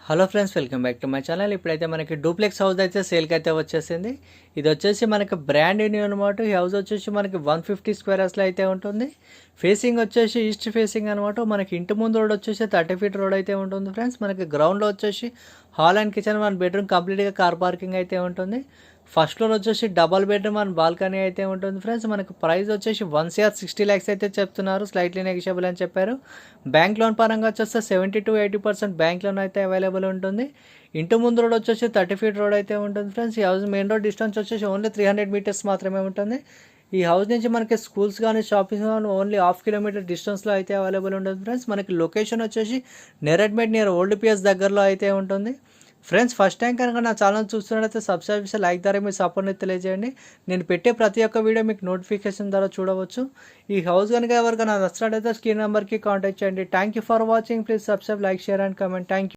Hello friends, welcome back to my channel. ఇప్పుడైతే మనకి duplex house అయితే సేల్కి అయితే వచ్చేసింది. ఇది వచ్చేసి మనకి బ్రాండ్ న్యూ అనమాట. ఈ హౌస్ వచ్చేసి మనకి 150 స్క్వేర్స్లో అయితే ఉంటుంది. ఫేసింగ్ వచ్చేసి ఈస్ట్ ఫేసింగ్ అనమాట. మనకి ఇంటి ముందు రోడ్ వచ్చేసి 30 ఫీట్ రోడ్ అయితే ఉంటుంది ఫ్రెండ్స్. మనకి గ్రౌండ్లో వచ్చేసి హాల్ అండ్ కిచెన్ 1 బెడ్రూమ్ కంప్లీట్గా కార్ పార్కింగ్ అయితే ఉంటుంది. ఫస్ట్ ఫ్లోర్ వచ్చేసి డబల్ బెడ్రూమ్ అండ్ బాల్కనీ అయితే ఉంటుంది ఫ్రెండ్స్. మనకు ప్రైస్ వచ్చేసి 1,60 lakhs అయితే చెప్తున్నారు. స్లైట్లీ నెగిషియబుల్ అని చెప్పారు. బ్యాంక్ లోన్ పరంగా వచ్చేస్తే 70 to 80% బ్యాంక్ లోన్ అయితే అవైలబుల్ ఉంటుంది. ఇంటి ముందు రోడ్ వచ్చేసి 30 ఫీట్ రోడ్ అయితే ఉంటుంది ఫ్రెండ్స్. ఈ హౌస్ మెయిన్ రోడ్ డిస్టెన్స్ వచ్చేసి ఓన్లీ 300 meters మాత్రమే ఉంటుంది. ఈ హౌస్ నుంచి మనకి స్కూల్స్ కానీ షాపింగ్స్ కానీ ఓన్లీ ½ kilometer డిస్టెన్స్లో అయితే అవైలబుల్ ఉంటుంది ఫ్రెండ్స్. మనకి లొకేషన్ వచ్చేసి నేరెడ్మెట్ నియర్ ఓల్డ్ పిఎస్ దగ్గరలో అయితే ఉంటుంది ఫ్రెండ్స్. ఫస్ట్ టైం కనుక నా ఛానల్ చూస్తున్నట్లయితే సబ్స్క్రైబ్ చేసి లైక్ ద్వారా మీ సపోర్ట్ని తెలియజేయండి. నేను పెట్టే ప్రతి ఒక్క వీడియో మీకు నోటిఫికేషన్ ద్వారా చూడవచ్చు. ఈ హౌస్ కనుక ఎవరికైనా నచ్చినట్లయితే స్క్రీన్ నెంబర్కి కాంటాక్ట్ చేయండి. Thank you for watching. Please subscribe, like, share and comment. Thank you.